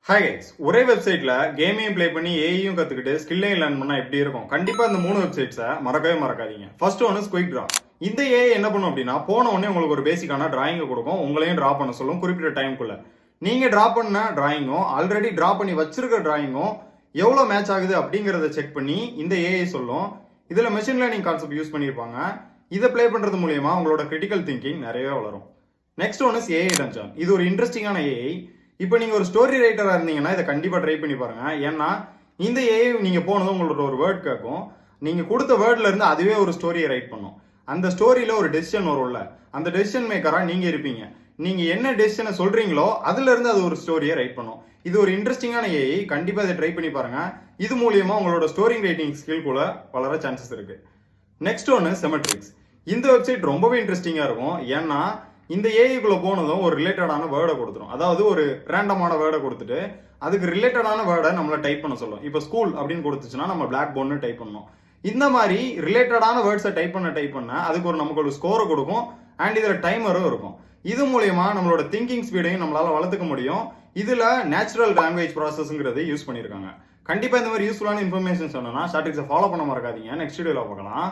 Hi guys, ஒரே வெப்சைட்ல கேமையும் play பண்ணி ஏஐயும் கத்துக்கிட்டு ஸ்கில்லையும் லேர்ன் பண்ணா எப்படி இருக்கும்? கண்டிப்பா இந்த 3 வெப்சைட்ஸை மறக்கவே மறக்காதீங்க. First one is quick draw. இந்த ஏஐ என்ன பண்ணும் அப்படின்னா, போன உடனே உங்களுக்கு ஒரு பேசிக்கான டிராயிங்கை கொடுக்கும், உங்களையும் டிரா பண்ண சொல்லும் குறிப்பிட்ட டைம்குள்ள. நீங்க டிரா பண்ண டிராயிங்கும் ஆல்ரெடி டிரா பண்ணி வச்சிருக்க டிராயிங்கும் எவ்வளவு மேட்ச் ஆகுது அப்படிங்கறத செக் பண்ணி இந்த ஏஐ சொல்லும். இதுல மெஷின் லேர்னிங் கான்செப்ட் யூஸ் பண்ணியிருப்பாங்க. இதை ப்ளே பண்றது மூலியமா உங்களோட கிரிட்டிக்கல் திங்கிங் நிறையவே வளரும். Next one is AI Dungeon. இது ஒரு இன்ட்ரெஸ்டிங்கான ஏஐ. இப்போ நீங்க ஒரு ஸ்டோரி ரைட்டரா இருந்தீங்கன்னா இதை கண்டிப்பா ட்ரை பண்ணி பாருங்க. ஏன்னா இந்த ஏஐ நீங்க போனதும் உங்களோட ஒரு வேர்ட் கேட்கும். நீங்க கொடுத்த வேர்ட்ல இருந்து அதுவே ஒரு ஸ்டோரியை ரைட் பண்ணும். அந்த ஸ்டோரியில ஒரு டெசிஷன் வரும்ல, அந்த டெசிஷன் மேக்கரா நீங்க இருப்பீங்க. நீங்க என்ன டெசிஷனை சொல்றீங்களோ அதுல இருந்து அது ஒரு ஸ்டோரியை ரைட் பண்ணும். இது ஒரு இன்ட்ரெஸ்டிங்கான ஏஐ. கண்டிப்பா இதை ட்ரை பண்ணி பாருங்க. இது மூலியமா உங்களோட ஸ்டோரி ரைட்டிங் ஸ்கில் கூட வளர சான்சஸ் இருக்கு. நெக்ஸ்ட் ஒன்னு செமெட்ரிக்ஸ். இந்த வெப்சைட் ரொம்பவே இன்ட்ரெஸ்டிங்கா இருக்கும். ஏன்னா இந்த ஏஐக்குள்ள போனதும் ஒரு ரிலேட்டடான வேர்டை கொடுத்துரும். அதாவது ஒரு ரேண்டமான வேர்டை கொடுத்துட்டு அதுக்கு ரிலேட்டடான வேர்டை நம்மள டைப் பண்ண சொல்லும். இப்போ ஸ்கூல் அப்படின்னு கொடுத்துச்சுன்னா நம்ம பிளாக் போர்ட்னு டைப் பண்ணணும். இந்த மாதிரி ரிலேட்டடான வேர்ட்ஸை டைப் பண்ண அதுக்கு நமக்கு ஒரு ஸ்கோரை கொடுக்கும். அண்ட் இதுல டைமரும் இருக்கும். இது மூலியமா நம்மளோட திங்கிங் ஸ்பீடையும் நம்மளால வளர்த்துக்க முடியும். இதுல நேச்சுரல் லாங்குவேஜ் ப்ராசஸ்ங்கிறது யூஸ் பண்ணியிருக்காங்க. கண்டிப்பா இந்த மாதிரி யூஸ்ஃபுல்லான இன்ஃபர்மேஷன் சொன்னா ஸ்டாட்டிக்ஸை ஃபாலோ பண்ண மறக்காதீங்க. நெக்ஸ்ட் வீடியோல பார்க்கலாம்.